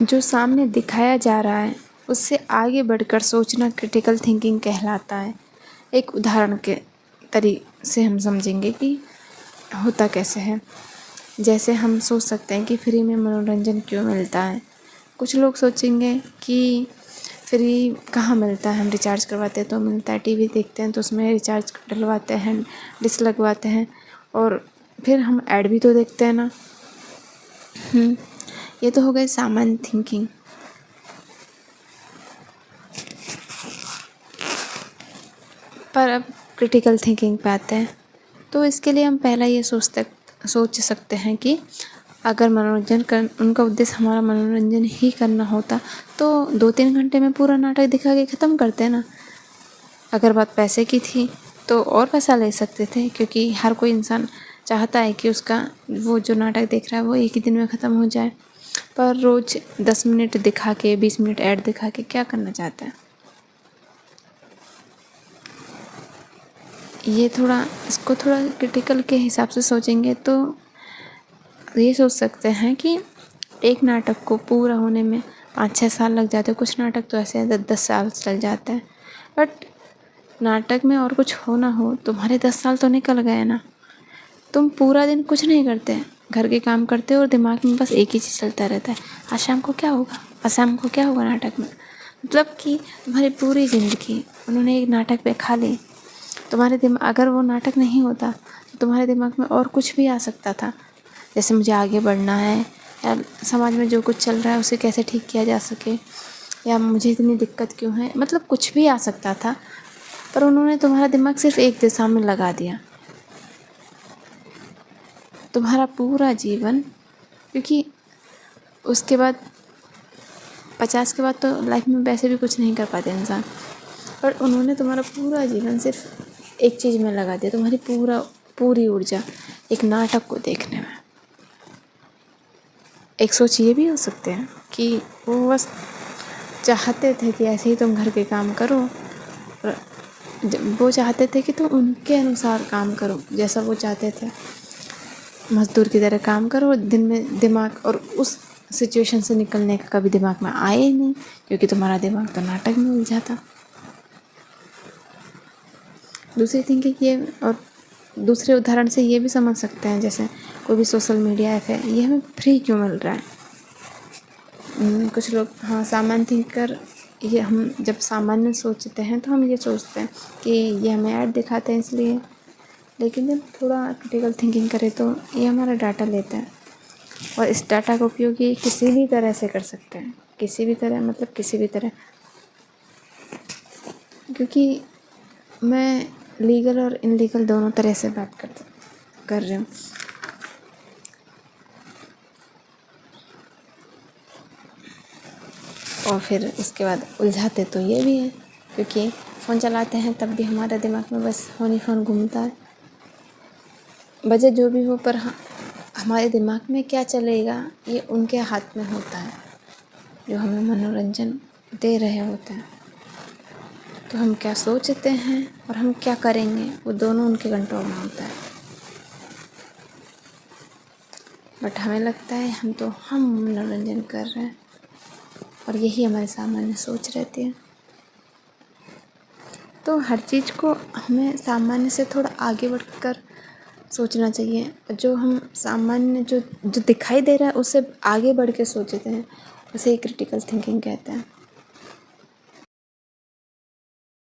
जो सामने दिखाया जा रहा है उससे आगे बढ़कर सोचना क्रिटिकल थिंकिंग कहलाता है। एक उदाहरण के तरीके से हम समझेंगे कि होता कैसे है। जैसे हम सोच सकते हैं कि फ्री में मनोरंजन क्यों मिलता है। कुछ लोग सोचेंगे कि फ्री कहाँ मिलता है, हम रिचार्ज करवाते हैं तो मिलता है, टीवी देखते हैं तो उसमें रिचार्ज डलवाते हैं, डिश लगवाते हैं, और फिर हम ऐड भी तो देखते हैं ना। ये तो हो गई सामान्य थिंकिंग। पर अब क्रिटिकल थिंकिंग पे आते हैं। तो इसके लिए हम पहला ये सोच सकते हैं कि अगर उनका उद्देश्य हमारा मनोरंजन ही करना होता तो 2-3 घंटे में पूरा नाटक दिखा के ख़त्म करते ना। अगर बात पैसे की थी तो और पैसा ले सकते थे, क्योंकि हर कोई इंसान चाहता है कि उसका वो जो नाटक देख रहा है वो एक ही दिन में ख़त्म हो जाए। पर रोज़ 10 मिनट दिखा के 20 मिनट ऐड दिखा के क्या करना चाहता है। इसको थोड़ा क्रिटिकल के हिसाब से सोचेंगे तो ये सोच सकते हैं कि एक नाटक को पूरा होने में 5-6 साल लग जाते हैं। कुछ नाटक तो ऐसे हैं 10-10 साल चल जाते हैं। बट नाटक में और कुछ हो ना हो, तुम्हारे 10 साल तो निकल गए ना। तुम पूरा दिन कुछ नहीं करते, घर के काम करते हो और दिमाग में बस एक ही चीज़ चलता रहता है, आज शाम को क्या होगा, आज शाम को क्या होगा नाटक में। मतलब कि तुम्हारी पूरी ज़िंदगी उन्होंने एक नाटक पे खा ली। तुम्हारे दिमाग, अगर वो नाटक नहीं होता तो तुम्हारे दिमाग में और कुछ भी आ सकता था, जैसे मुझे आगे बढ़ना है, या समाज में जो कुछ चल रहा है उसे कैसे ठीक किया जा सके, या मुझे इतनी दिक्कत क्यों है, मतलब कुछ भी आ सकता था। पर उन्होंने तुम्हारा दिमाग सिर्फ एक दिशा में लगा दिया, तुम्हारा पूरा जीवन। क्योंकि उसके बाद 50 के बाद तो लाइफ में वैसे भी कुछ नहीं कर पाते इंसान, पर उन्होंने तुम्हारा पूरा जीवन सिर्फ एक चीज़ में लगा दिया, तुम्हारी पूरी ऊर्जा एक नाटक को देखने में। एक सोच ये भी हो सकते हैं कि वो बस चाहते थे कि ऐसे ही तुम घर के काम करो, और वो चाहते थे कि तुम उनके अनुसार काम करो, जैसा वो चाहते थे, मज़दूर की तरह काम करो। दिन में दिमाग और उस सिचुएशन से निकलने का कभी दिमाग में आए ही नहीं, क्योंकि तुम्हारा दिमाग तो नाटक में उलझा था। दूसरी थिंकिंग ये, और दूसरे उदाहरण से ये भी समझ सकते हैं, जैसे कोई भी सोशल मीडिया ऐप है, ये हमें फ्री क्यों मिल रहा है। कुछ लोग सामान्य थिंकर, ये हम जब सामान्य सोचते हैं तो हम ये सोचते हैं कि ये हमें ऐड दिखाते हैं इसलिए, लेकिन जब थोड़ा क्रिटिकल थिंकिंग करें तो ये हमारा डाटा लेता है, और इस डाटा का उपयोग ये किसी भी तरह से कर सकते हैं, किसी भी तरह, मतलब किसी भी तरह। क्योंकि मैं लीगल और इनलीगल दोनों तरह से बात कर रही हूँ। और फिर इसके बाद उलझाते तो ये भी है, क्योंकि फ़ोन चलाते हैं तब भी हमारे दिमाग में बस फ़ोन घूमता है। बजट जो भी हो, पर हमारे दिमाग में क्या चलेगा ये उनके हाथ में होता है, जो हमें मनोरंजन दे रहे होते हैं। तो हम क्या सोचते हैं और हम क्या करेंगे वो दोनों उनके कंट्रोल में होता है। बट हमें लगता है हम मनोरंजन कर रहे हैं, और यही हमारी सामान्य सोच रहती है। तो हर चीज़ को हमें सामान्य से थोड़ा आगे बढ़कर सोचना चाहिए। जो हम सामान्य जो दिखाई दे रहा है उससे आगे बढ़ के सोचते हैं, उसे क्रिटिकल थिंकिंग कहते हैं।